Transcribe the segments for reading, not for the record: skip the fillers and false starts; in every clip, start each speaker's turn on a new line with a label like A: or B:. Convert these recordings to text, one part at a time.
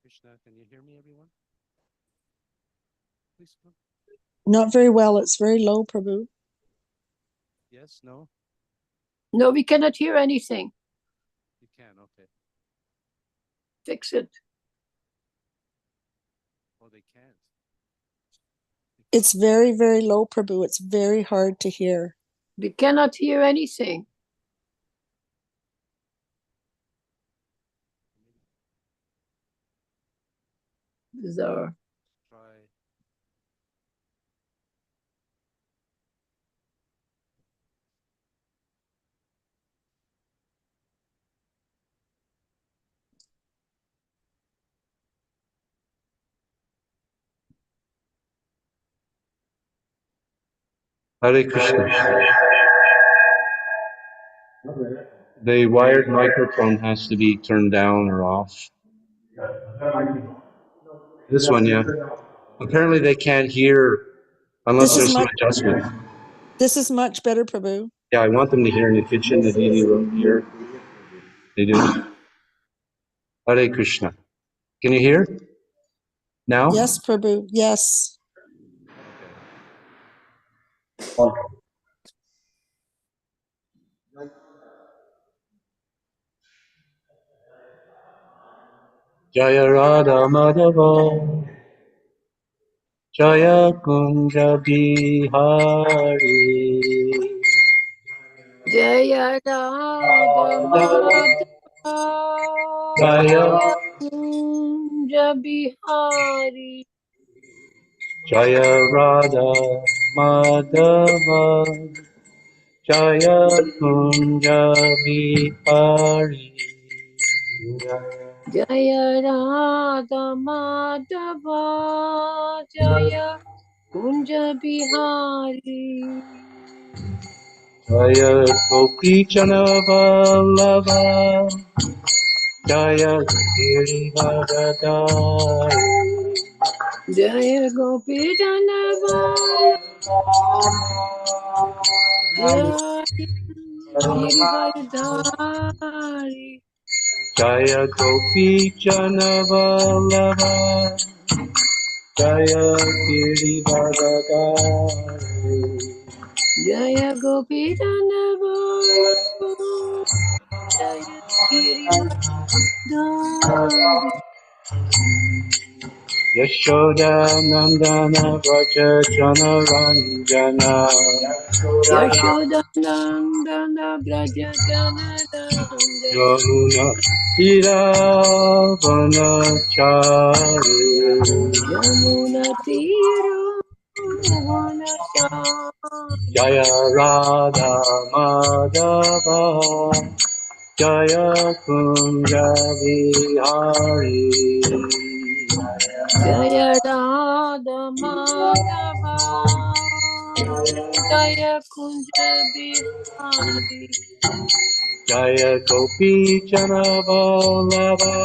A: Krishna. Can you hear me, everyone? Please come.
B: Not very well. It's very low, Prabhu.
A: Yes, no?
C: No, we cannot hear anything.
A: You can, okay.
C: Fix it.
A: Oh, they can't.
B: It's very, very low, Prabhu. It's very hard to hear.
C: We cannot hear anything. Bizarre.
A: Try.
D: Hare Krishna. The wired microphone has to be turned down or off. This one, yeah. Apparently they can't hear unless there's some adjustment.
B: This is much better, Prabhu.
D: Yeah, I want them to hear in the kitchen, the DD room here. They do. Hare Krishna. Can you hear now?
B: Yes, Prabhu. Yes.
D: Jaya Radha Madhava Jaya Kunja Bihari
C: Jaya Radha Madhava Jaya Kunja Bihari
D: Jaya Radha Madhava Jaya Kunja Bihari
C: Jaya Radha Madhava Jaya Kunja Bihari
D: Jaya Gopi Vallabha Jaya Girivardhari
C: Jaya Gopi Vallabha Jaya Girivardhari
D: Jaya Gopi Vallabha Jaya Girivardhari
C: Jaya Gopi Vallabha Jaya Girivardhari
D: Yashoda Nandana Vraja Jana Ranjana
C: Yashoda Nandana Braja Janaranda
D: Yamuna Tiravanachari
C: Yamuna Tira Vanachari
D: Jaya Radha Madhava Jaya Kunja Vihari
C: Jaya Radha Madhava Jaya Kunja Bihari
D: Jaya Gopi Vallabha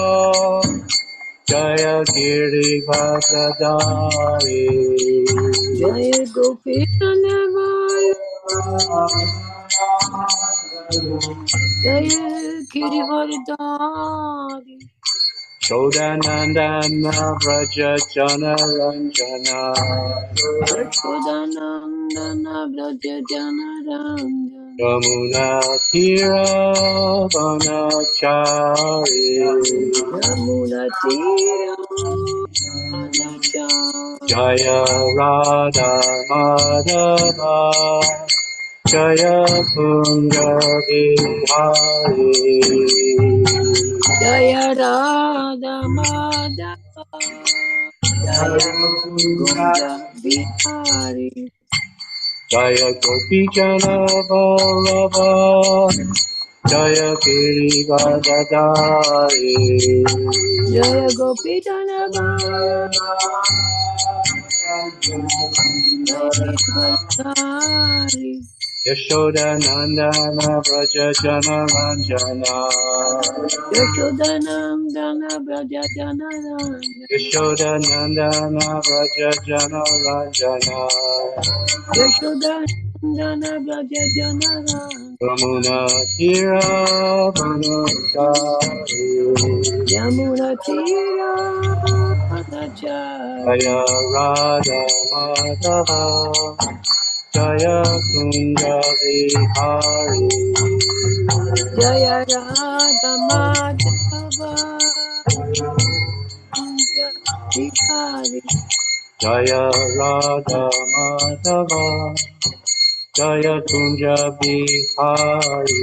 D: Jaya Girivardhari
C: Jaya Gopi Vallabha Jaya Girivardhari
D: Shodanandana Vraja Jana Ranjana
C: Yashodanandana Braja Janaranda
D: Yamuna Tiravanachari
C: Yamuna Tira Vanachari
D: Jaya Radha Madhava Jaya Kunja Vihari
C: Jaya Radha Madhava Jaya Kunja Bihari
D: Jaya Gopi Vallabha Jaya Girivardhari
C: Jaya Gopi Vallabha Jaya Girivardhari
D: Yashoda Nandana Vraja Jana Ranjana
C: Yashodanandana Braja Janaranda
D: Yashoda Nandana Vraja Jana Ranjana
C: Yashodanandana Braja Janaranda
D: Yamuna Tira Manachari
C: Yamuna Tira Manachari
D: Jaya Radha Madhava Jaya Kunja Vihari
C: Jaya Radha Madhava Kunja Vihari
D: Jaya Radha Madhava Jaya Kunja Vihari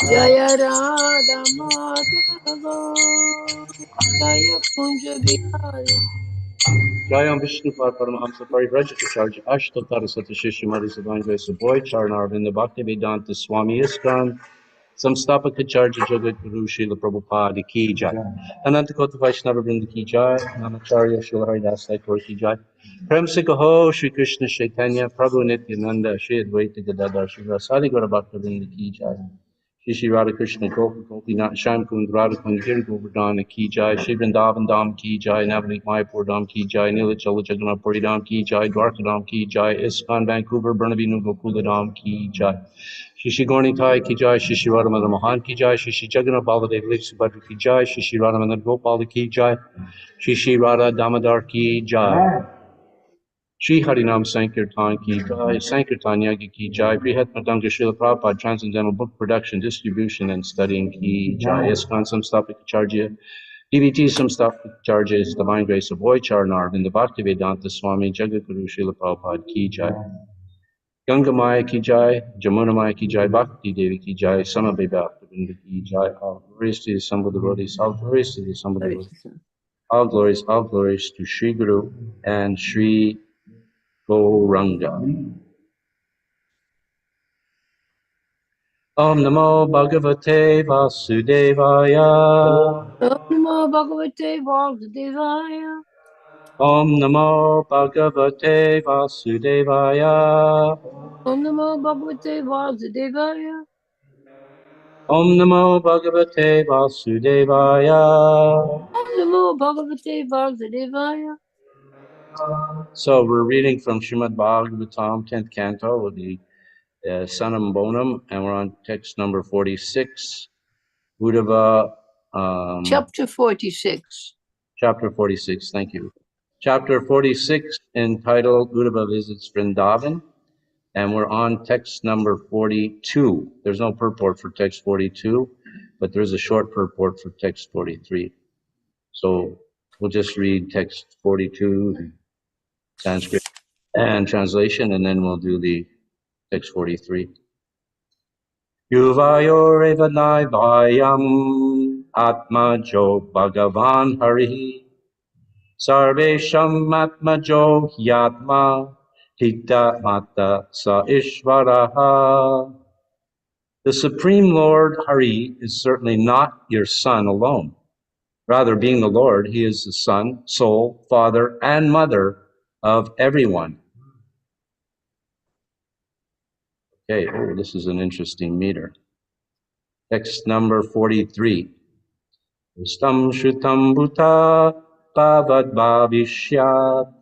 C: Jaya Radha Madhava Jaya Kunja Vihari
D: Jayam Vishnu Paramahamsa Parivrajacharya Ashtotara Satashishi Madhu Savanga Saboy Charnarvinda Bhakti Vedanta Swami Iskan Samstapakacharya Jagat Guru Srila Prabhupada Ki Jai Ananta Kota Vaishnava Vrinda Ki Jai Namacharya Srila Haridas Thakur Ki Jai Prem Se Kaho Shri Krishna Chaitanya Prabhu Nityananda Shri Advaita Gadadhar Shri Rasadi Gaura Bhakta Vrinda Ki Jai Shri Shri Radha Krishna Gopi Nath Sham Kund Radha Kund Giri Govardhana Ki Jai Shri Vrindavan Dham Ki Jai Navneet Mayapur Dham Ki Jai Neelachala Jagannath Puri Dham Ki Jai Dwarka Dham Ki Jai ISKCON Vancouver Bernabinu Gokula Dham Ki Jai Shri Shri Gaurnitai Ki Jai Shri Shri Radha Madan Mohan Ki Jai Shri Shri Jagannath Baladev Lake Subhadra Ki Jai Shri Shri Radha Madan Gopal Ki Jai Shri Shri Radha Damodar Ki Jai Shri Harinam Sankirtan Ki Jai, Sankirtan Yagi Ki Jai, Brihat Madanga Srila Prabhupada, Transcendental Book Production, Distribution and Studying Ki Jai, ISKCON Samstapakacharya, DVT Samstapakacharya's Divine Grace of Boy Charnar, and the Bhaktivedanta Swami, Jagadguru Srila Prabhupada Ki Jai, Ganga Maya Ki Jai, Jamuna Maya Ki Jai, Bhakti Devi Ki Jai, Samabhi Bhaktivedanta Ki Jai, all glories to the assembled devotees, all glories to the assembled
C: Hare
D: devotees,
C: Krishna.
D: all glories to Sri Guru and Sri Gauranga. Om Namo Bhagavate Vasudevaya.
C: Om Namo Bhagavate Vasudevaya.
D: Om Namo Bhagavate Vasudevaya.
C: Om Namo Bhagavate Vasudevaya.
D: Om Namo Bhagavate Vasudevaya.
C: Om Namo Bhagavate Vasudevaya.
D: So we're reading from Srimad Bhagvatam, 10th canto, with the Sanam Bonam, and we're on text number 46, Uddhava,
C: Chapter 46.
D: chapter 46, thank you. Chapter 46, entitled Uddhava Visits Vrindavan, and we're on text number 42. There's no purport for text 42, but there's a short purport for text 43. So we'll just read text 42, the Sanskrit and translation, and then we'll do the text 43. Yuvayoreva naivayam atmajo bhagavan harihi sarvesham atmajo yatma hita mata sa ishvaraha. The Supreme Lord Hari is certainly not your son alone. Rather, being the Lord, he is the son, soul, father, and mother of everyone. Okay, oh, this is an interesting meter. Text number 43. Ustam Shrutam Bhuta Bhavad Bhavishyat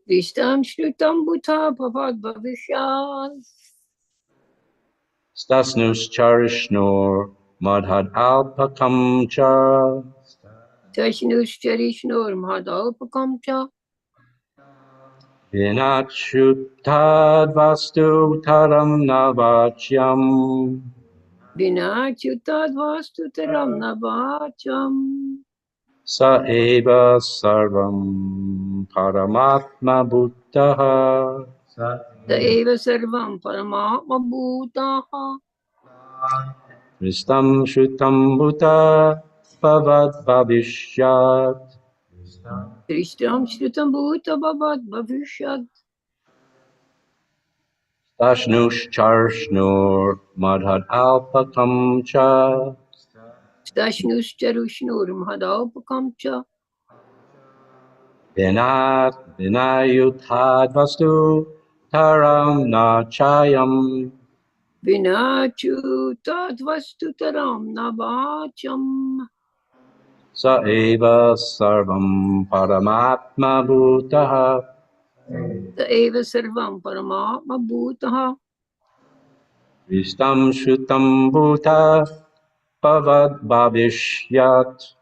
C: Vishtam Shrutam Bhuta Bhavad Bhavishyat.
D: Stasnus Charishnor Madhad Alpakam Cha
C: Tashnus Charishnor Madhapakamcha.
D: Vinachutad Vastu Taram Navachyam
C: Vinachutad Vastutaram Navacham.
D: Sa Eva Sarvam Paramatma Buddha
C: The Eva Sarvam Paramatma Bhutaha.
D: Vistam Shrutam Bhuta Bhavad Bhavishyat
C: Trishtam Shrutam Bhuta Bhavad Bhavishyat.
D: Dashnush Charshnur Madhad Alpakam Cha
C: Stashnus Charushnur Madhapakamcha.
D: Vinayuthad Vastu Taram Nachayam
C: Vinachutad Vastutaram Navacham.
D: Sa Eva Sarvam Paramatma Bhutaha
C: The Eva Sarvam Paramatma Bhutaha.
D: Vistam Shrutam Bhuta Bhavad Bhavishyat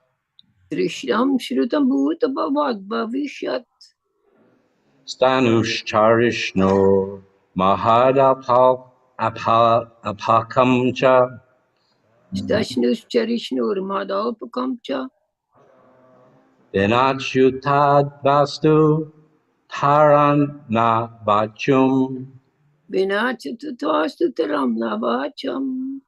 C: Drishtam Shrutam Bhuta Bhavad Bhavishyat
D: Stanushcharishno Mahadapakam cha
C: Stashnuscharishnur Madhopakam cha
D: Vinachutad Vastu Taran na Vachum
C: Vinachitutvastuteram Navacham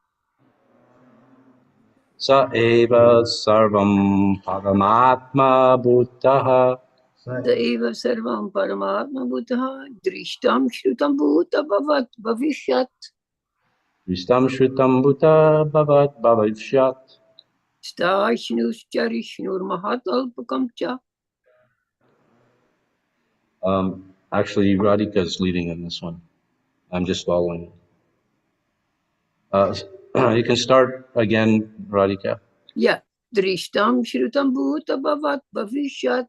D: Sa eva sarvam paramatma bhutaha
C: Saeva Sarvam Paramatma Buddha Drishtam Shrutam Bhuta Bhavat Bhavishyat
D: Vistam Shrutam Bhuta Bhavat Bhavishyat.
C: Stashnuscharishnur Mahatalpakam cha.
D: Actually, Radhika is leading in this one. I'm just following. You can start again, Radhika.
C: Yeah. Drishtam Shrutam Bhuta Bhavat Bhavishyat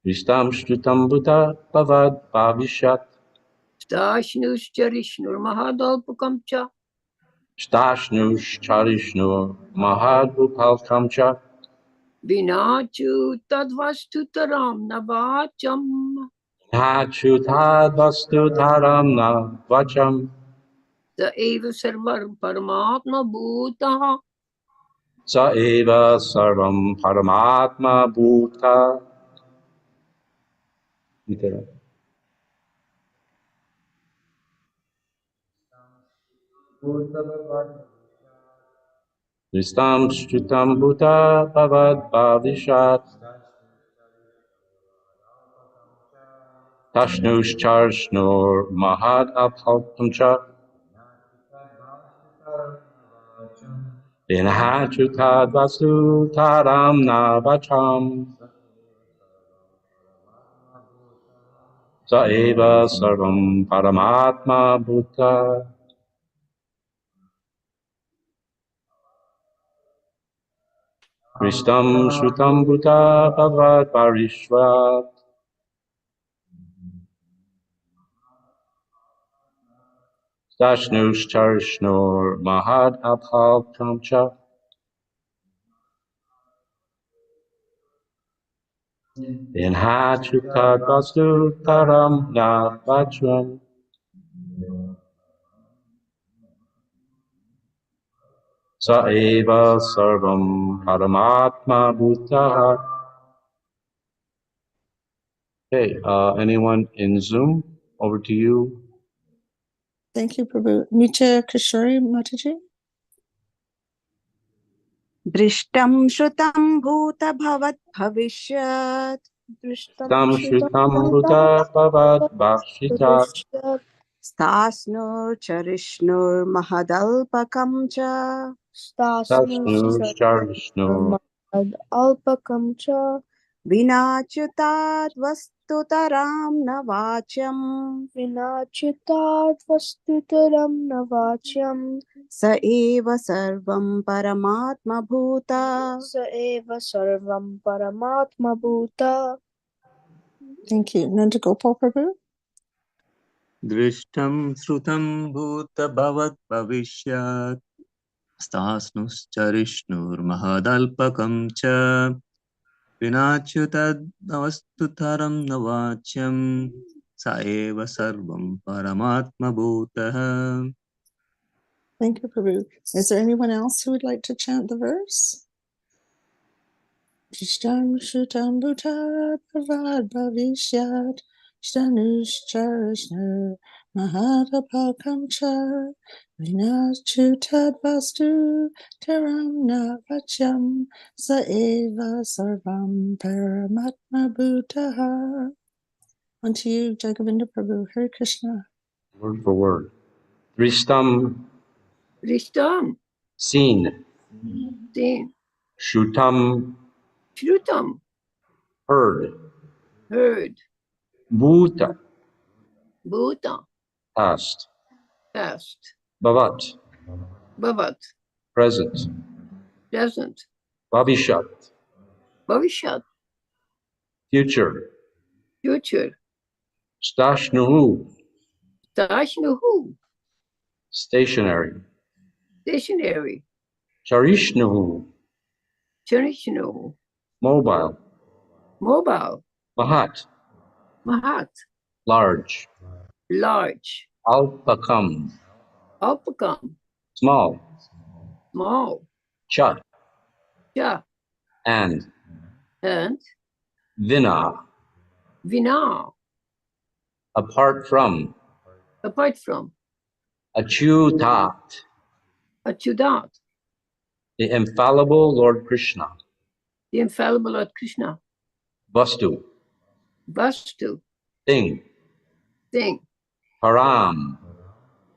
D: Vistam Shrutam Bhuta Bhavat Bhavishyat.
C: Stashnuscharishnur Mahadalpakam cha.
D: Stashnush Charishnu Mahadbhupalkam cha.
C: Vinachu Tadvastutaram Navacham
D: Nachutad Vastu Dharam na Vacham.
C: Saeva Sarvam Paramatma Bhutaha
D: Sa eva sarvam paramatma bhuta. Vistam shrutam bhuta bhavad bhavishat. Tashnush charshnur mahad abhaltam cha. Vinahachutad vasu taram na vacham. Sa eva sarvam paramatma bhuta. Kristam shrutam bhuta bhavad parishvat. Dashnush charishnur mahad abhaltam cha. Vinahachutad vasu taram na vacham. Sa eva sarvam paramatma bhutaha. Okay, anyone in Zoom? Over to you.
B: Thank you, Prabhu. Nitya Kishori Mataji.
E: दृष्टं श्रुतं भूतभवत् भविष्यत्
D: Tam shrutam bhuta bhavad bhakshitat.
E: स्थास्नुर्चरिष्णुर्महदल्पकं च
D: Tasnush charishnu.
E: अल्पकं च विनाच्युताद् वस्तुतरां न वाच्यम् स एव सर्वं परमात्मभूता
B: Thank you. Nanda Gopal Prabhu.
F: दृष्टं श्रुतं भूतभवत् भविष्यत् स्थास्नुश्चरिष्णुर्महदल्पकं च विनाच्युतमस्तुतरं न वाच्यं स एव सर्वं परमात्मभूतः.
B: Thank you, Prabhu. Is there anyone else who would like to chant the verse? Shtam Shrutam Bhuta Bhavad Bhavishyat Shtanush Charishnu Mahadapakam Cha Vinachutad Vastu Taram Na Vacham Sa Eva Sarvam Paramatma Bhutaha. On to you, Jagavinda Prabhu. Hare Krishna.
D: Word for word. Dristam,
C: Drishtam
D: seen.
C: Seen
D: Shrutam,
C: Shrutam
D: heard.
C: Heard
D: Bhuta,
C: Bhuta
D: past.
C: Past
D: Bhavat,
C: Bhavat
D: present.
C: Present
D: Bhavishat,
C: Bhavishyat
D: future.
C: Future
D: Stashnuhu,
C: Tashnuhu
D: stationary.
C: stationary,
D: Charishnuhu,
C: Charishnu,
D: mobile.
C: mobile,
D: Mahat,
C: Mahat,
D: large.
C: large,
D: Alpakam,
C: Alpakam,
D: small.
C: small,
D: Cha,
C: Cha,
D: and.
C: and
D: Vina,
C: Vina,
D: apart from.
C: apart from,
D: Achyutat,
C: Achyutat,
D: the infallible Lord Krishna.
C: the infallible Lord Krishna,
D: Vastu,
C: Vastu,
D: thing.
C: thing,
D: Param,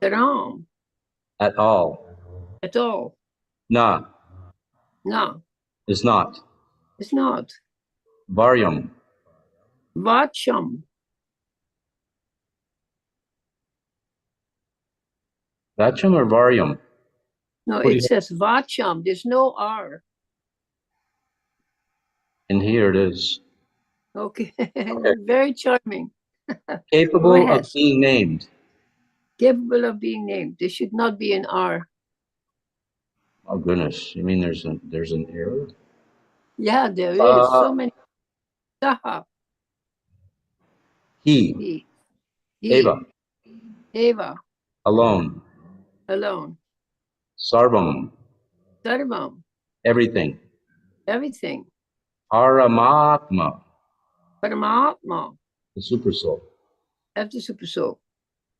C: Taram,
D: at all.
C: at all,
D: Na,
C: no,
D: is not.
C: it's not,
D: Varyam,
C: Vacham,
D: Vacham or Varyam?
C: no,
D: What do
C: it
D: you-
C: says Vacham, there's no R.
D: And here it is.
C: Okay, very charming. Go
D: Capable
C: ahead.
D: of being named.
C: Capable of being named. There should not be an R.
D: Oh goodness, you mean there's an error?
C: Yeah, there is so many. Saha,
D: He,
C: he,
D: Eva,
C: Eva,
D: alone.
C: alone.
D: Sarvam,
C: Sarvam,
D: everything.
C: everything.
D: Paramatma,
C: Paramatma,
D: the super soul.
C: as the super soul.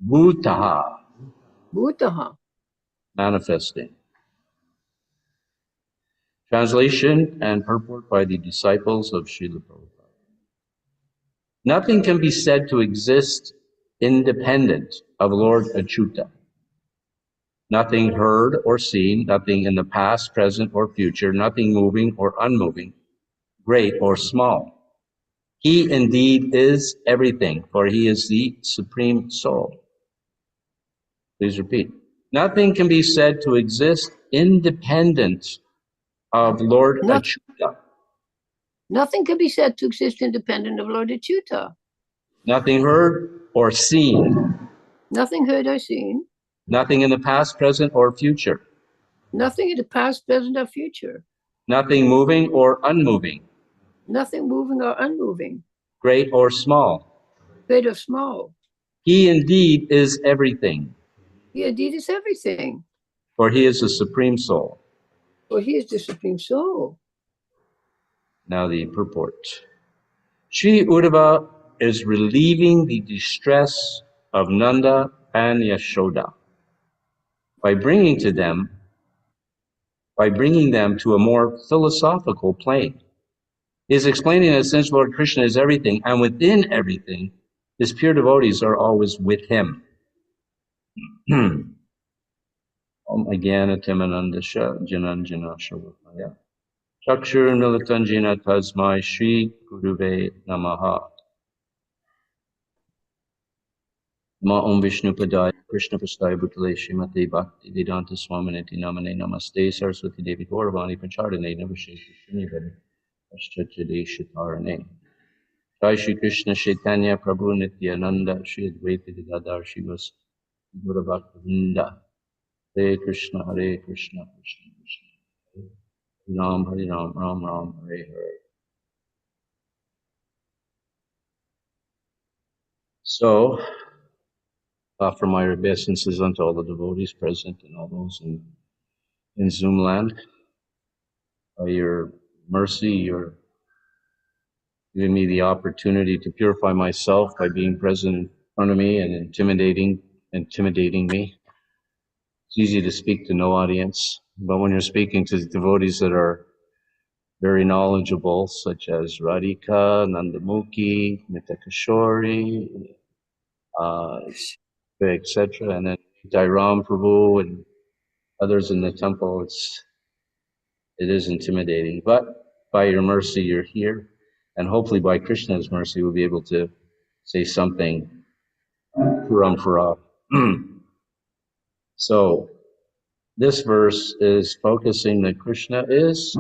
D: Bhutaha,
C: Bhutaha.
D: manifesting. Translation and purport by the disciples of Srila Prabhupada. Nothing can be said to exist independent of Lord Achyuta. Nothing heard or seen, nothing in the past, present, or future, nothing moving or unmoving, great or small. He indeed is everything, for he is the Supreme Soul. Please repeat. Nothing can be said to exist independent of Lord
C: Not,
D: Achyuta.
C: nothing can be said to exist independent of Lord Achyuta.
D: Nothing heard or seen,
C: Nothing heard or seen.
D: nothing in the past, present, or future,
C: Nothing in the past, present, or future.
D: nothing moving or unmoving,
C: Nothing moving or unmoving.
D: great or small.
C: Great or small.
D: He indeed is everything,
C: He indeed is everything.
D: for he is the Supreme Soul.
C: For he is the Supreme Soul.
D: Now the purport. Sri Uddhava is relieving the distress of Nanda and Yashoda by bringing them to a more philosophical plane. He is explaining that since Lord Krishna is everything, and within everything, his pure devotees are always with him. Om Agana Timanandasha Jananjana Shavapaya. Chakshur Militanjina Tasmai Shri Guruve Namaha. Ma Om Vishnu Padaya Krishna Pastaya Bhutale Srimate Bhakti Vedanta Swaminati Namane Namaste Saraswati Devi Gauravani Pachardane Navashesha Srinivadi Ashtacha Shatarane. Jai Shri Krishna Chaitanya Prabhu Nityananda Shri Advaita Gadadhar Shivas Guru Bhakta Hare Krishna Hare Krishna Krishna Krishna Hare Ram Ram Ram Hare Hare. So, offer my obeisances unto all the devotees present and all those in Zoom land. By your mercy, you're giving me the opportunity to purify myself by being present in front of me and intimidating me. It's easy to speak to no audience, but when you're speaking to devotees that are very knowledgeable, such as Radhika, Nandamukhi, Nitakashori, etc., and then Jairam Prabhu and others in the temple, it is intimidating. But by your mercy, you're here, and hopefully by Krishna's mercy, we'll be able to say something puram for So this verse is focusing that Krishna is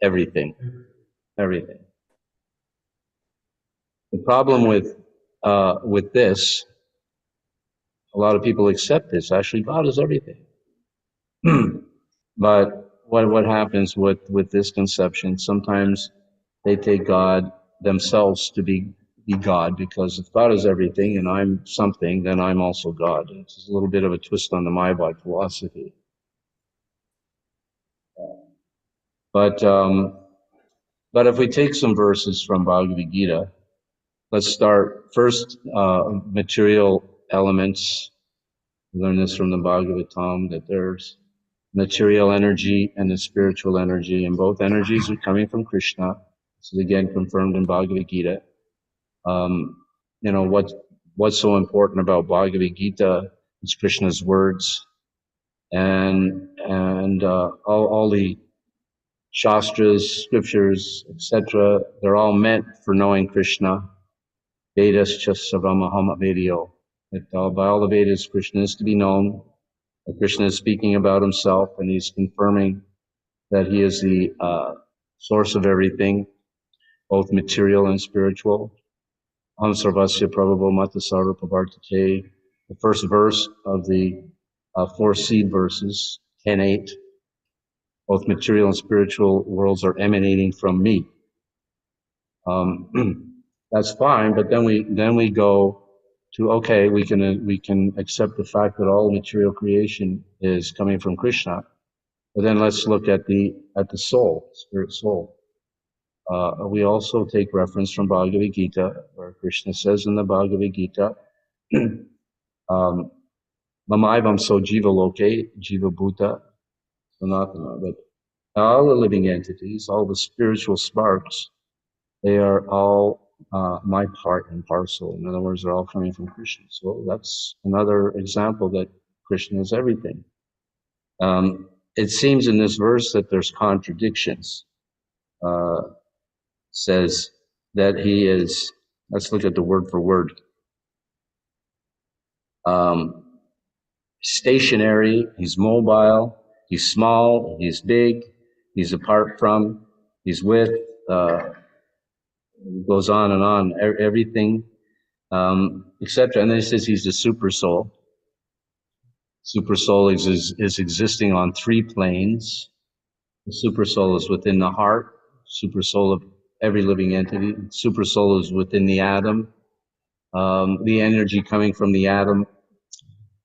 D: everything, everything. The problem with this, A lot of people accept this. Actually, God is everything. But what happens with this conception? Sometimes they take God themselves to be God, because if God is everything and I'm something, then I'm also God. It's a little bit of a twist on the Mayavad philosophy. But if we take some verses from Bhagavad Gita, let's start first, material elements. We learn this from the Bhagavatam, that there's material energy and the spiritual energy, and both energies are coming from Krishna. This is again confirmed in Bhagavad Gita. You know, what's so important about Bhagavad Gita is Krishna's words, and all the shastras, scriptures, etc. They're all meant for knowing Krishna. Vedas Savamahama Vedio. By all the Vedas, Krishna is to be known. Krishna is speaking about himself, and he's confirming that he is the source of everything, both material and spiritual. Aham sarvasya prabhavo mata sarvapavartate. The first verse of the 4 seed verses, 10:8. Both material and spiritual worlds are emanating from me. That's fine, but then we go to, okay, we can accept the fact that all material creation is coming from Krishna, but then let's look at the soul, spirit soul. We also take reference from Bhagavad Gita, where Krishna says in the Bhagavad Gita, Mamaivam so jiva loke, jiva bhuta, sanatana. But all the living entities, all the spiritual sparks, they are all my part and parcel. In other words, they're all coming from Krishna. So that's another example that Krishna is everything. It seems in this verse that there's contradictions. Says that he is, let's look at the word for word. Stationary, he's mobile, he's small, he's big, he's apart from, he's with, goes on and on, everything, etc. And then it says he's the super soul. Super soul is existing on 3 planes. The super soul is within the heart, super soul of every living entity. Super soul is within the atom. The energy coming from the atom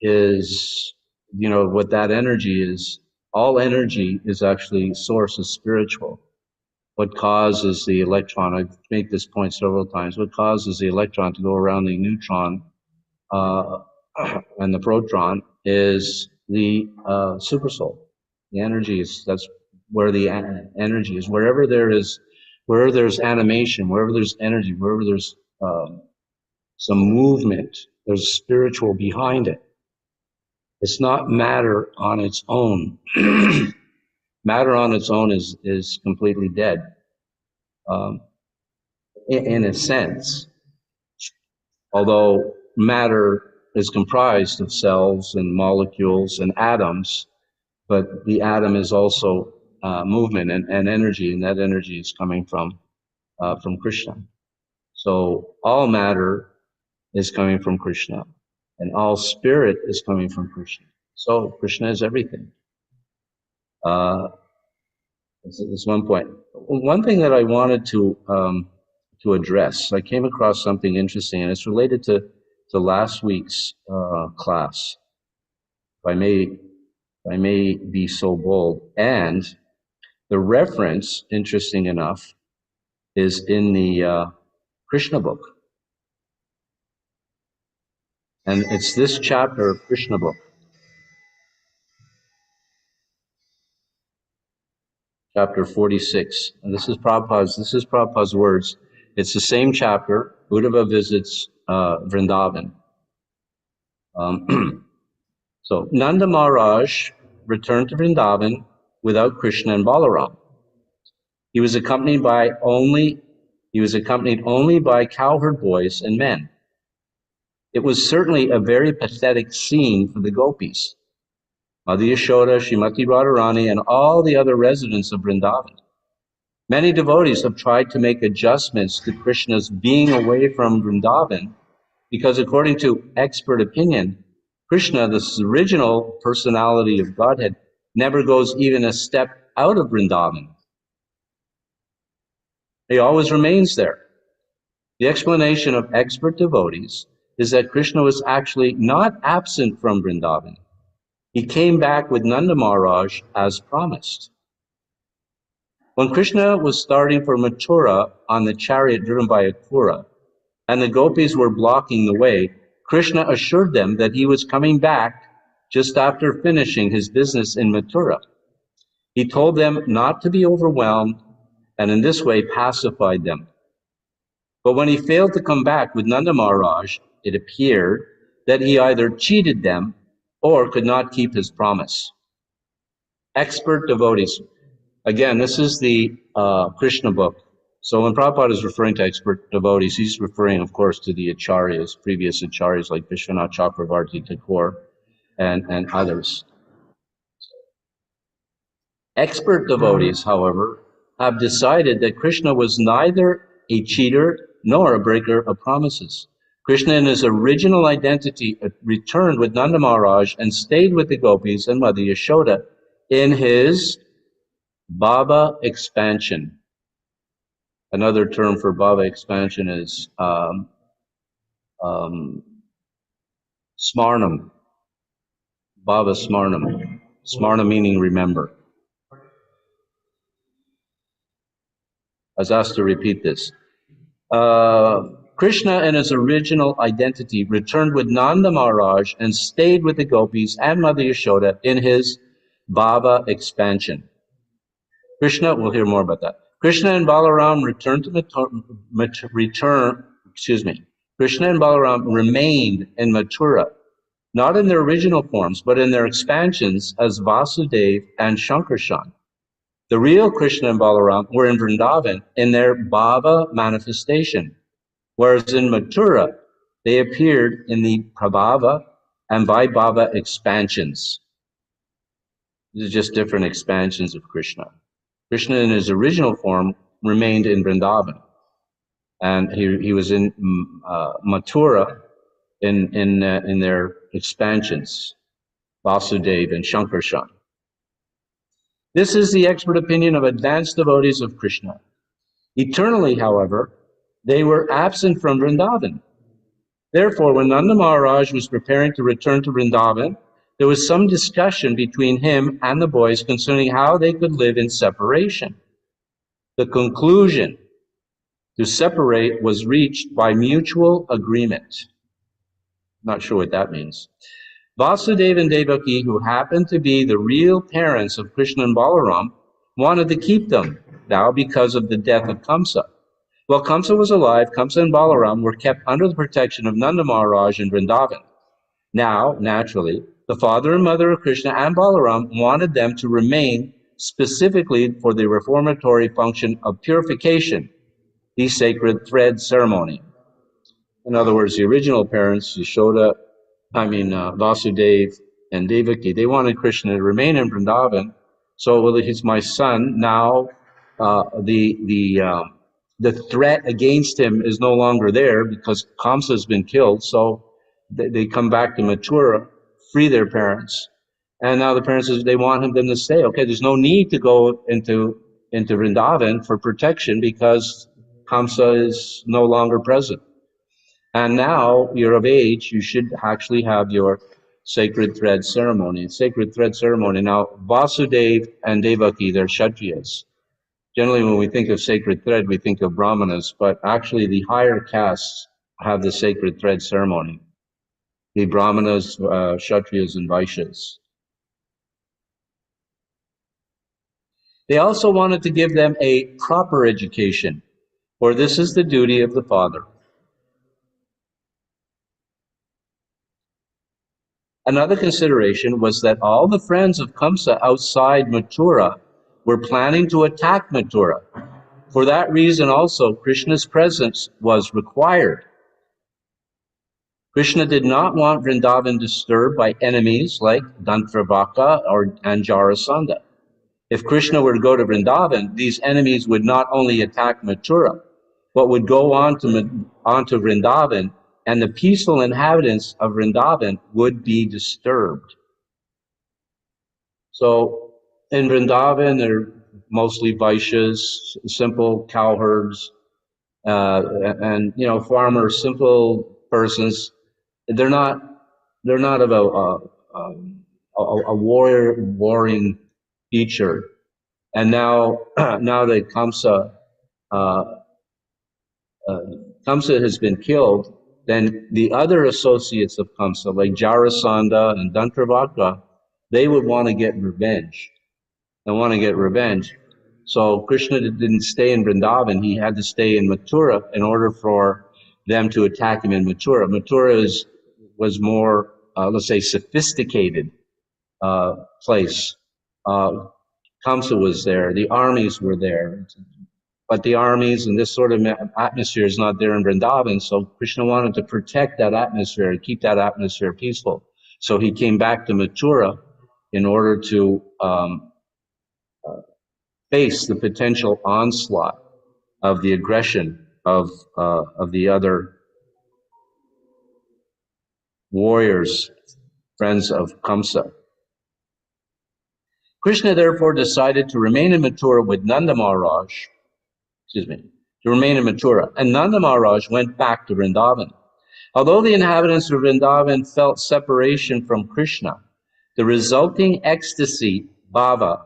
D: is, you know, what that energy is. All energy is actually source is spiritual. What causes the electron, I've made this point several times, what causes the electron to go around the neutron and the proton is the supersoul. The energy is, that's where the energy is. Wherever there's animation, wherever there's energy, wherever there's some movement, there's spiritual behind it. It's not matter on its own. Matter on its own is completely dead, in a sense. Although matter is comprised of cells and molecules and atoms, but the atom is also movement and energy, and that energy is coming from Krishna. So all matter is coming from Krishna, and all spirit is coming from Krishna. So Krishna is everything. That's one point. One thing that I wanted to address, I came across something interesting, and it's related to last week's class. If I may be so bold, and the reference, interesting enough, is in the Krishna book, and it's this chapter of Krishna book. Chapter 46. And this is Prabhupada's words. It's the same chapter. Uddhava visits Vrindavan. So Nanda Maharaj returned to Vrindavan without Krishna and Balaram. He was accompanied only by cowherd boys and men. It was certainly a very pathetic scene for the gopis, Mother Yashoda, Srimati Radharani, and all the other residents of Vrindavan. Many devotees have tried to make adjustments to Krishna's being away from Vrindavan because, according to expert opinion, Krishna, this original personality of Godhead, never goes even a step out of Vrindavan. He always remains there. The explanation of expert devotees is that Krishna was actually not absent from Vrindavan. He came back with Nanda Maharaj as promised. When Krishna was starting for Mathura on the chariot driven by Akrura, and the gopis were blocking the way, Krishna assured them that he was coming back just after finishing his business in Mathura. He told them not to be overwhelmed, and in this way pacified them. But when he failed to come back with Nanda Maharaj, it appeared that he either cheated them or could not keep his promise. Expert devotees. Again, this is the Krishna book. So when Prabhupada is referring to expert devotees, he's referring, of course, to the acharyas, previous acharyas like Vishwanath Chakravarti Thakur and others. Expert devotees, however, have decided that Krishna was neither a cheater nor a breaker of promises. Krishna in his original identity returned with Nanda Maharaj and stayed with the gopis and Mother Yashoda in his Bhava expansion. Another term for Bhava expansion is Smarnam. Bhava Smarnam. Smarna meaning remember. I was asked to repeat this. Krishna in his original identity returned with Nanda Maharaj and stayed with the gopis and Mother Yashoda in his Bhava expansion. Krishna, we'll hear more about that. Krishna and Balaram Krishna and Balaram remained in Mathura, not in their original forms, but in their expansions as Vasudeva and Shankarshan. The real Krishna and Balaram were in Vrindavan in their Bhava manifestation, whereas in Mathura, they appeared in the Prabhava and Vaibhava expansions. These are just different expansions of Krishna. Krishna in his original form remained in Vrindavan, and he was in Mathura in their expansions, Vasudeva and Shankarshan. This is the expert opinion of advanced devotees of Krishna. Eternally, however, they were absent from Vrindavan. Therefore, when Nanda Maharaj was preparing to return to Vrindavan, there was some discussion between him and the boys concerning how they could live in separation. The conclusion to separate was reached by mutual agreement. Not sure what that means. Vasudeva and Devaki, who happened to be the real parents of Krishna and Balaram, wanted to keep them now because of the death of Kamsa. While Kamsa was alive, Kamsa and Balaram were kept under the protection of Nanda Maharaj in Vrindavan. Now, naturally, the father and mother of Krishna and Balaram wanted them to remain specifically for the reformatory function of purification, the sacred thread ceremony. In other words, the original parents, Vasudeva and Devaki, they wanted Krishna to remain in Vrindavan. So, well, he's my son. Now, the threat against him is no longer there because Kamsa has been killed. So they come back to Mathura, free their parents. And now the parents, they want them to stay. Okay, there's no need to go into Vrindavan for protection because Kamsa is no longer present. And now you're of age, you should actually have your sacred thread ceremony. Sacred thread ceremony. Now, Vasudeva and Devaki, they're Kshatriyas. Generally, when we think of sacred thread, we think of Brahmanas, but actually the higher castes have the sacred thread ceremony. The Brahmanas, Kshatriyas, and Vaishyas. They also wanted to give them a proper education, for this is the duty of the father. Another consideration was that all the friends of Kamsa outside Mathura were planning to attack Mathura. For that reason also, Krishna's presence was required. Krishna did not want Vrindavan disturbed by enemies like Dantravaka and Jarasandha. If Krishna were to go to Vrindavan, these enemies would not only attack Mathura, but would go on to Vrindavan and the peaceful inhabitants of Vrindavan would be disturbed. So in Vrindavan, they're mostly Vaishyas, simple cowherds, and farmers, simple persons. They're not of a warring feature. And now that Kamsa has been killed, then the other associates of Kamsa, like Jarasandha and Dantravakra, they would want to get revenge. So Krishna didn't stay in Vrindavan. He had to stay in Mathura in order for them to attack him in Mathura. Mathura was more, let's say, sophisticated place. Kamsa was there. The armies were there. But the armies and this sort of atmosphere is not there in Vrindavan. So Krishna wanted to protect that atmosphere and keep that atmosphere peaceful. So he came back to Mathura in order to face the potential onslaught of the aggression of the other warriors, friends of Kamsa. Krishna therefore decided to remain in Mathura with Nanda Maharaj, and Nanda Maharaj went back to Vrindavan. Although the inhabitants of Vrindavan felt separation from Krishna, the resulting ecstasy, bhava,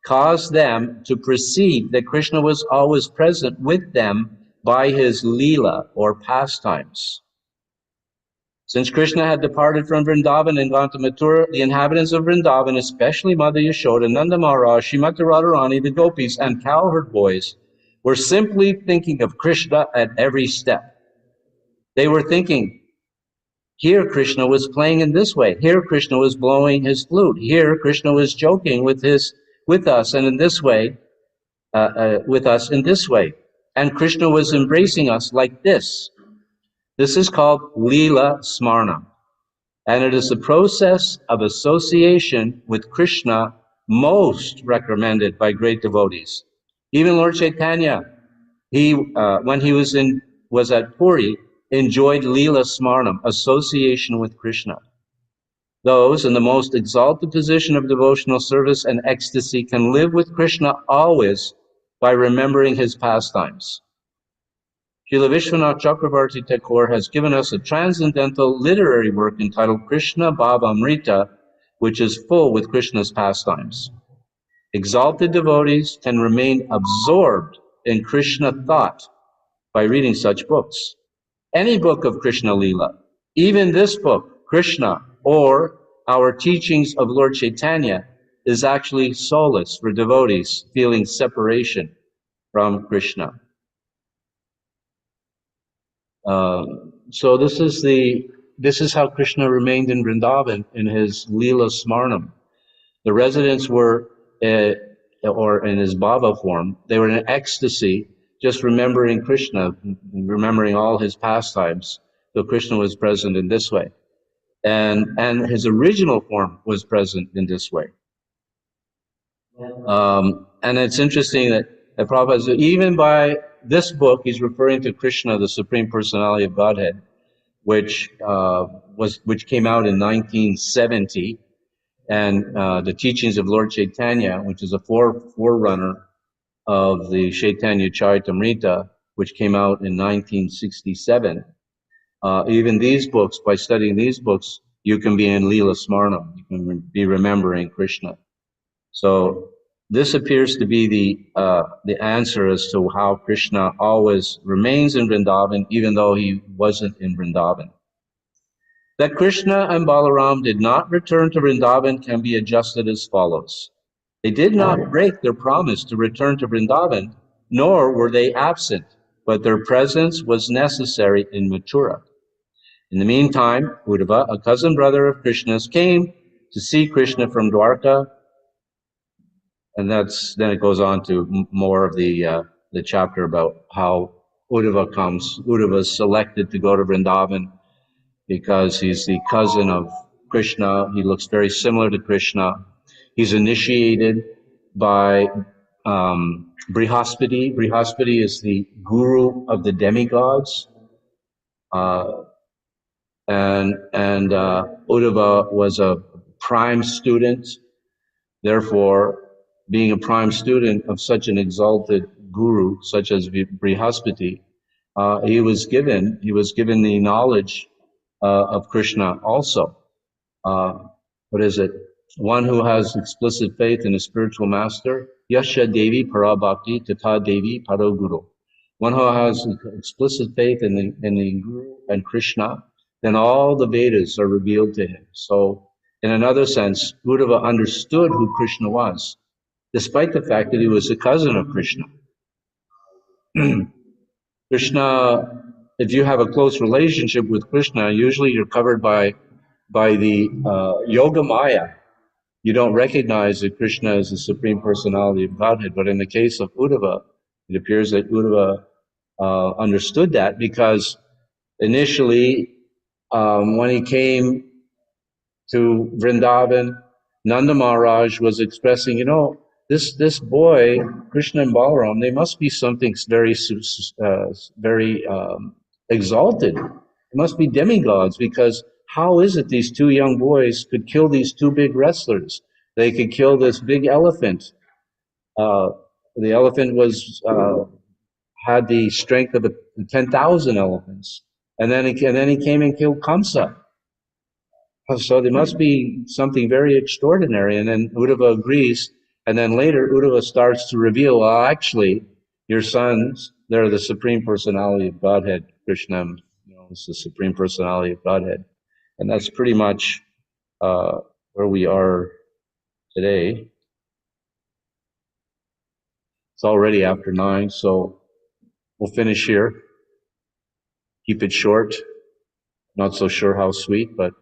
D: caused them to perceive that Krishna was always present with them by his leela or pastimes. Since Krishna had departed from Vrindavan and gone to Mathura, the inhabitants of Vrindavan, especially Mother Yashoda, Nanda Maharaj, Srimati Radharani, the gopis, and cowherd boys, were simply thinking of Krishna at every step. They were thinking, here Krishna was playing in this way. Here Krishna was blowing his flute. Here Krishna was joking with us and in this way, with us in this way. And Krishna was embracing us like this. This is called Leela Smarna. And it is the process of association with Krishna most recommended by great devotees. Even Lord Chaitanya, when he was at Puri, enjoyed Leela Smarnam, association with Krishna. Those in the most exalted position of devotional service and ecstasy can live with Krishna always by remembering his pastimes. Srila Vishwanath Chakravarti Thakur has given us a transcendental literary work entitled Krishna Bhavamrita, which is full with Krishna's pastimes. Exalted devotees can remain absorbed in Krishna thought by reading such books. Any book of Krishna Leela, even this book, Krishna, or our teachings of Lord Chaitanya, is actually solace for devotees feeling separation from Krishna. So this is how Krishna remained in Vrindavan in his Leela Smarnam. The residents were, or in his bhava form, they were in ecstasy, just remembering Krishna, remembering all his pastimes. So Krishna was present in this way. And his original form was present in this way. And it's interesting that Prabhupada said, even by this book, he's referring to Krishna, the Supreme Personality of Godhead, which came out in 1970, and the teachings of Lord Chaitanya, which is a forerunner of the Chaitanya Charitamrita, which came out in 1967. Even these books, by studying these books, you can be in Leela Smarnam. You can be remembering Krishna. So this appears to be the answer as to how Krishna always remains in Vrindavan, even though he wasn't in Vrindavan. That Krishna and Balaram did not return to Vrindavan can be adjusted as follows. They did not break their promise to return to Vrindavan, nor were they absent, but their presence was necessary in Mathura. In the meantime, Uddhava, a cousin brother of Krishna's, came to see Krishna from Dwarka, and then it goes on to more of the chapter about how Uddhava comes. Uddhava is selected to go to Vrindavan because he's the cousin of Krishna. He looks very similar to Krishna. He's initiated by Brihaspati. Brihaspati is the guru of the demigods. and Uddhava was a prime student. Therefore, being a prime student of such an exalted guru, such as Brihaspati, he was given the knowledge of Krishna also. What is it? One who has explicit faith in a spiritual master, Yasha Devi Parabhakti Tata Devi Paraguru. One who has explicit faith in the Guru and Krishna, then all the Vedas are revealed to him. So, in another sense, Uddhava understood who Krishna was, despite the fact that he was a cousin of Krishna. Krishna, if you have a close relationship with Krishna, usually you're covered by the Yoga Maya. You don't recognize that Krishna is the Supreme Personality of Godhead. But in the case of Uddhava, it appears that Uddhava understood that, because initially, when he came to Vrindavan, Nanda Maharaj was expressing, this boy, Krishna and Balaram, they must be something very exalted. They must be demigods, because how is it these two young boys could kill these two big wrestlers? They could kill this big elephant. The elephant had the strength of 10,000 elephants, and then he came and killed Kamsa. So there must be something very extraordinary. And then Uddhava agrees. And then later Uddhava starts to reveal, well, actually, your sons, they're the Supreme Personality of Godhead. Krishna, is the Supreme Personality of Godhead. And that's pretty much where we are today. It's already after 9, so we'll finish here. Keep it short. Not so sure how sweet, but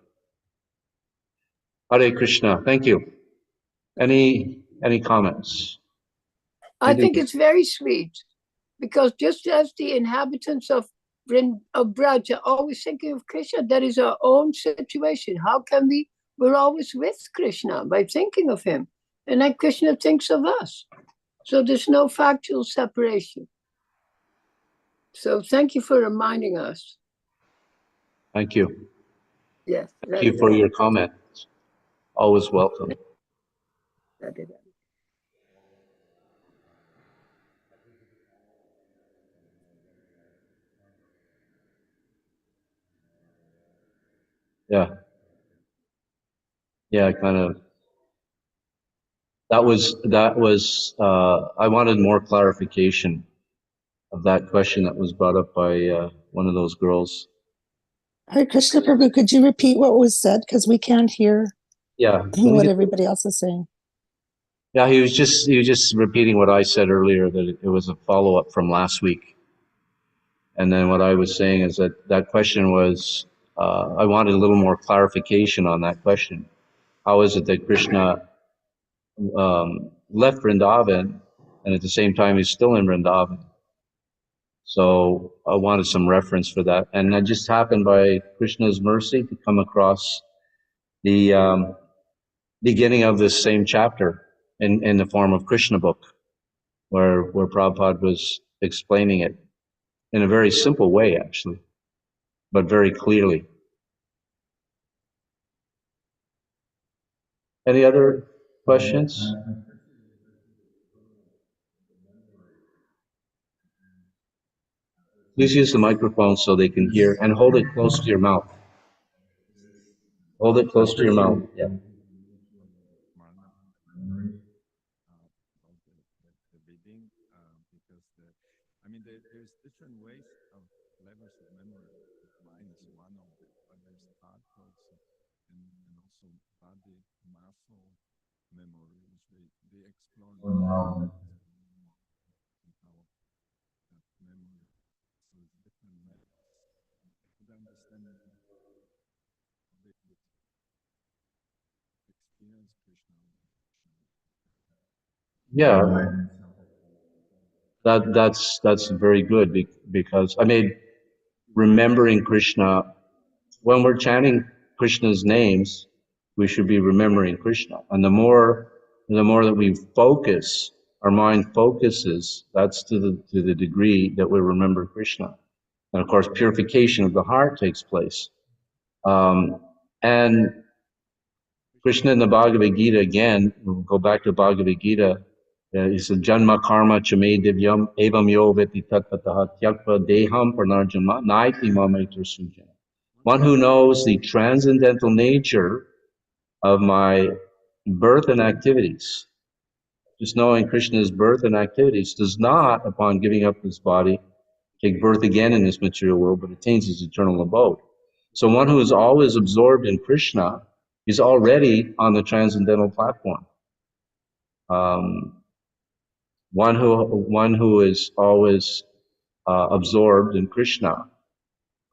D: Hare Krishna. Thank you. Any comments?
C: I think it's very sweet, because just as the inhabitants of Braj are always thinking of Krishna, that is our own situation. How can we're always with Krishna by thinking of him, and then Krishna thinks of us. So there's no factual separation. So thank you for reminding us.
D: Thank you.
C: Yes.
D: Thank you for your comment. Always welcome. Yeah. Yeah, kind of. That was, I wanted more clarification of that question that was brought up by one of those girls.
B: Hare Krishna Prabhu, could you repeat what was said? Because we can't hear what everybody else is saying.
D: Yeah, he was just repeating what I said earlier, that it was a follow-up from last week. And then what I was saying is that question was, I wanted a little more clarification on that question. How is it that Krishna left Vrindavan, and at the same time he's still in Vrindavan? So I wanted some reference for that. And I just happened by Krishna's mercy to come across the beginning of this same chapter in the form of Krishna book, where Prabhupada was explaining it in a very simple way, actually, but very clearly. Any other questions? Please use the microphone so they can hear, and hold it close to your mouth. Hold it close to your mouth. Yeah.
A: The reading, because there's different ways of levels of memory. Mine is one of them, but there's art also, and also body muscle memory, which they explore now. And how that memory, so it's different levels. To understand the experience Krishna.
D: Yeah. That's very good, because remembering Krishna, when we're chanting Krishna's names, we should be remembering Krishna. And the more that we focus, our mind focuses, that's to the degree that we remember Krishna. And of course, purification of the heart takes place. And Krishna in the Bhagavad Gita, again, we'll go back to Bhagavad Gita, he said, Janma karma chame divyam evam yo veti tatpataha tyakva deham pranarjama naiti mamaitur sujana. One who knows the transcendental nature of my birth and activities, just knowing Krishna's birth and activities, does not, upon giving up this body, take birth again in this material world, but attains his eternal abode. So one who is always absorbed in Krishna is already on the transcendental platform. One who is always absorbed in Krishna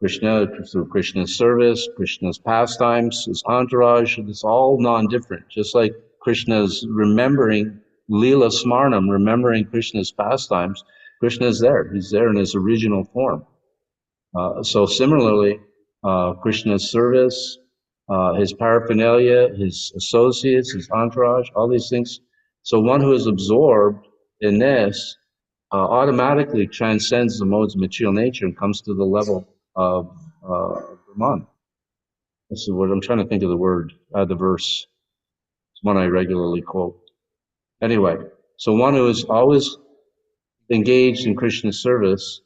D: through Krishna's service, Krishna's pastimes, his entourage, it's all non-different. Just like Krishna's remembering Leela Smarnam, remembering Krishna's pastimes, Krishna's there. He's there in his original form. So similarly, Krishna's service, his paraphernalia, his associates, his entourage, all these things. So one who is absorbed in this automatically transcends the modes of material nature and comes to the level of Brahman. This is what I'm trying to think of the verse. It's one I regularly quote. Anyway, so one who is always engaged in Krishna's service,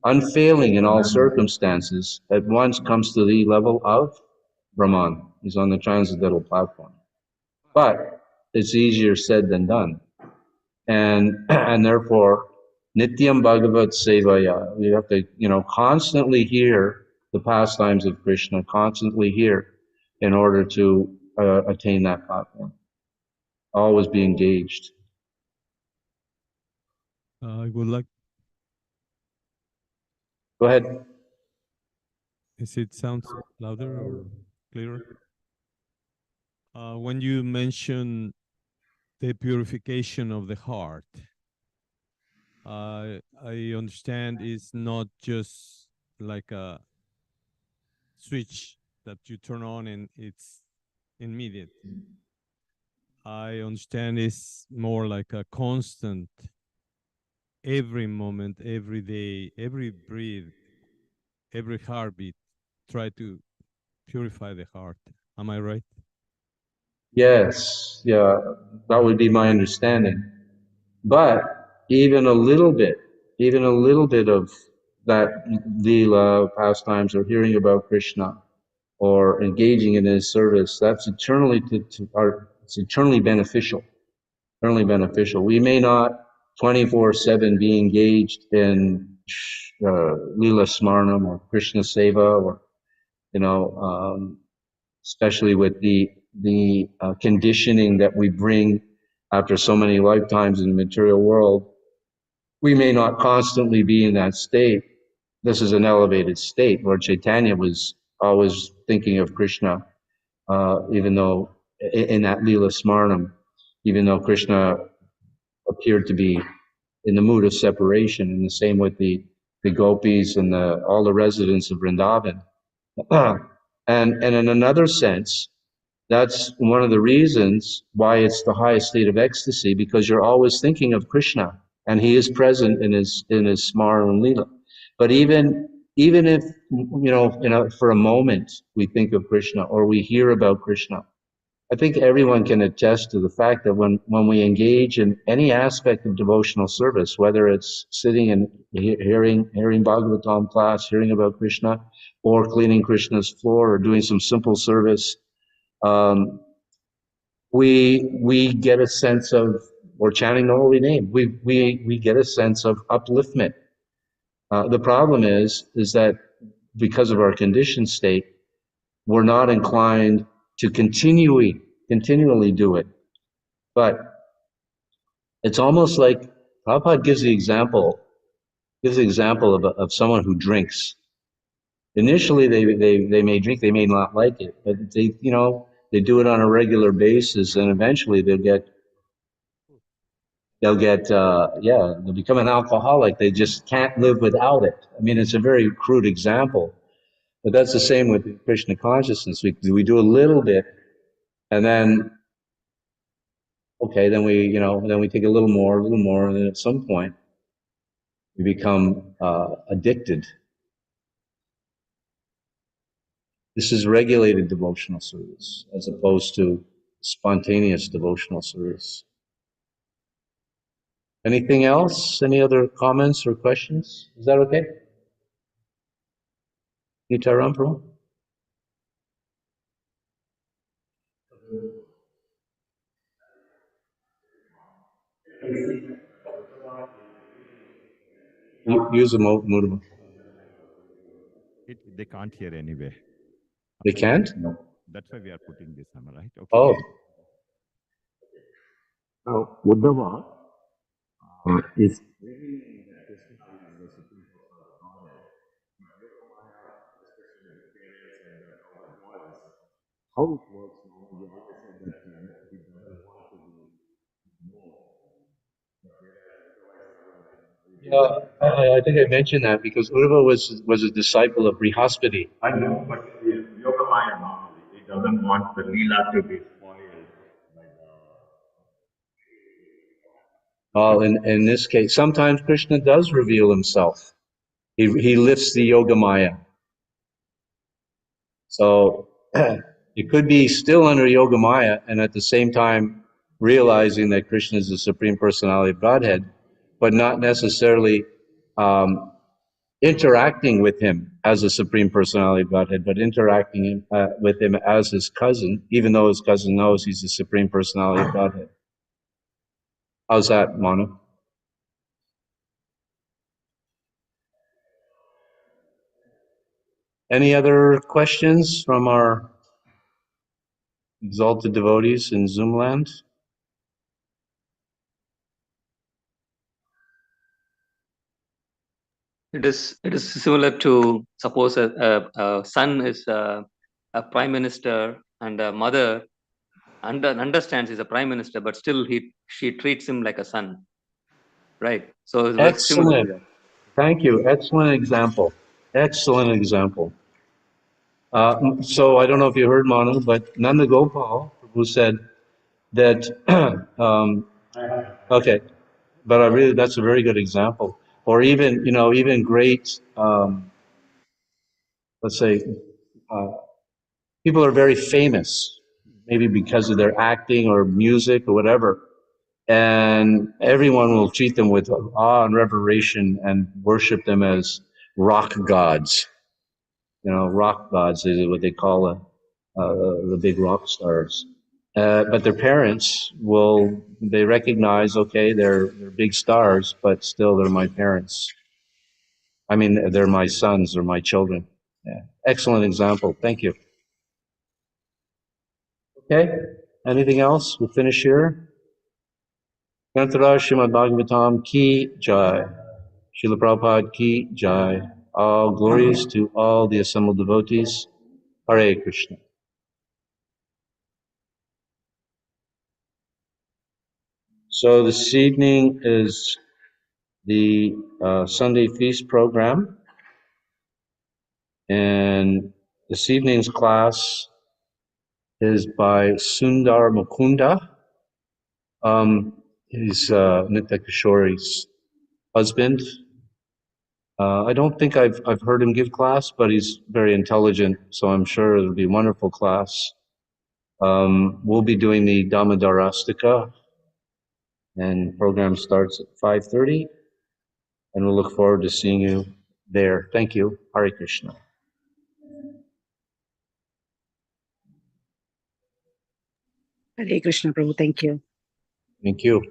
D: unfailing in all circumstances, at once comes to the level of Brahman. He's on the transcendental platform. But it's easier said than done. And therefore, Nityam Bhagavat Sevaya, we have to, constantly hear the pastimes of Krishna, constantly hear in order to attain that platform. Always be engaged.
A: I would like.
D: Go ahead.
A: Is it sounds louder or clearer? When you mention the purification of the heart, I understand it's not just like a switch that you turn on and it's immediate. I understand it's more like a constant, every moment, every day, every breath, every heartbeat, try to purify the heart. Am I right?
D: Yes, yeah, that would be my understanding. But even a little bit of that Leela pastimes or hearing about Krishna or engaging in his service, that's eternally it's eternally beneficial. Eternally beneficial. We may not 24/7 be engaged in Leela Smarnam or Krishna Seva or especially with the conditioning that we bring after so many lifetimes in the material world, we may not constantly be in that state. This is an elevated state. Lord Chaitanya was always thinking of Krishna, even though in that Leela Smarnam, even though Krishna appeared to be in the mood of separation, and the same with the gopis and all the residents of Vrindavan. And in another sense, that's one of the reasons why it's the highest state of ecstasy, because you're always thinking of Krishna, and he is present in his Smara and Leela. But even if for a moment we think of Krishna or we hear about Krishna, I think everyone can attest to the fact that when we engage in any aspect of devotional service, whether it's sitting and hearing Bhagavatam class, hearing about Krishna, or cleaning Krishna's floor, or doing some simple service, we get a sense of, or chanting the holy name, we get a sense of upliftment. The problem is that because of our conditioned state, we're not inclined to continually do it. But it's almost like Prabhupada gives the example of someone who drinks. Initially, they may drink, they may not like it, but they do it on a regular basis, and eventually they'll become an alcoholic. They just can't live without it. I mean, it's a very crude example, but that's the same with Krishna consciousness. We do a little bit, and then then we take a little more, and then at some point we become addicted. This is regulated devotional service as opposed to spontaneous devotional service. Anything else? Any other comments or questions? Is that okay? Nitaram, Prabhu? Use the mode.
A: They can't hear anyway.
D: They can't?
A: That's why we are putting this, am I right? Okay.
D: Oh. Now, Uddhava is how it works now. You understand that he doesn't want to be known. Yeah, I think I mentioned that because Uddhava was a disciple of Brihaspati.
G: I know, but Yogamaya normally, he doesn't want the Leela to be spoiled by the...
D: Well, in this case, sometimes Krishna does reveal himself. He lifts the Yogamaya. So it could be still under Yogamaya and at the same time realizing that Krishna is the Supreme Personality of Godhead, but not necessarily interacting with him as a Supreme Personality of Godhead, but interacting with him as his cousin, even though his cousin knows he's the Supreme Personality of Godhead. How's that, Manu? Any other questions from our exalted devotees in Zoom land?
H: It is similar to suppose a son is a prime minister and a mother understands he's a prime minister, but still she treats him like a son, right? So it's very similar to
D: Excellent.
H: that.
D: Thank you. Excellent example. Excellent example. So I don't know if you heard Manu, but Nanda Gopal, who said that, okay, but that's a very good example. Or even, even great, let's say, people are very famous, maybe because of their acting or music or whatever. And everyone will treat them with awe and reverence and worship them as rock gods. Rock gods is what they call the big rock stars. But their parents they recognize, okay, they're big stars, but still they're my parents. I mean, they're my sons or my children. Yeah. Excellent example. Thank you. Okay. Anything else? We'll finish here. Grantaraj Srimad Bhagvatam ki jai. Srila Prabhupada ki jai. All glories to all the assembled devotees. Hare Krishna. So this evening is the Sunday Feast program. And this evening's class is by Sundar Mukunda. He's Nitya Kishori's husband. I don't think I've heard him give class, but he's very intelligent, so I'm sure it'll be a wonderful class. We'll be doing the Dhammadarastika, and program starts at 5:30, and we'll look forward to seeing you there. Thank you. Hare Krishna.
E: Hare Krishna, Prabhu. Thank you.
D: Thank you.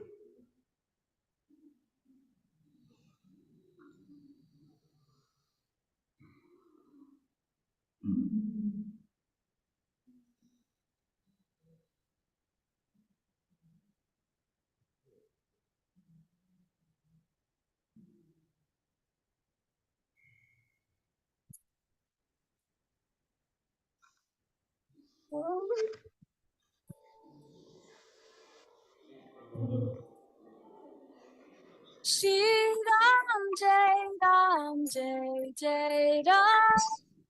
I: Shri Ram Jai Ram Jai Jai Ram.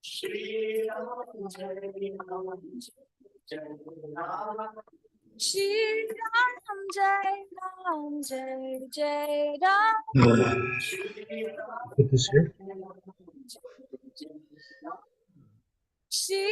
I: Shri Ram Jai Ram Jai Ram. Shri Ram Jai Ram Jai Jai Ram. Shri Ram
D: Put this here.
I: Jai Ram Jai Ram. Shri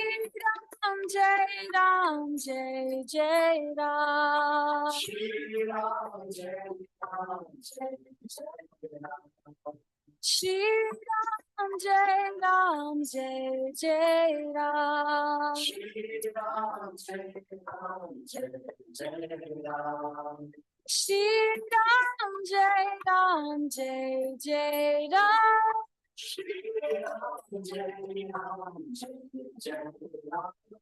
I: Ram Jai Ram Jai Jai Ram. Shri Ram Jai Ram Jai Jai Ram. Shri Ram Jai Ram Jai Jai Ram. Shri Ram Jai Ram Jai Jai Ram. Shri Ram Jai Ram Jai Jai Ram. Shri Ram Jai Ram Jai Jai Ram.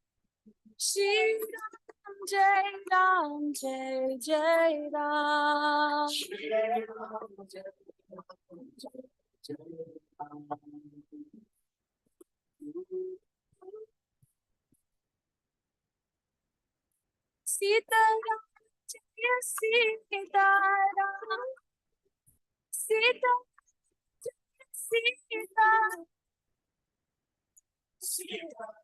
I: Shri Ram Jai Ram Jai Jai Ram. Shri Ram Jai Ram Jai Jai Ram. Sita Ram Jai Sita Ram. Sita Jai Sita. Sita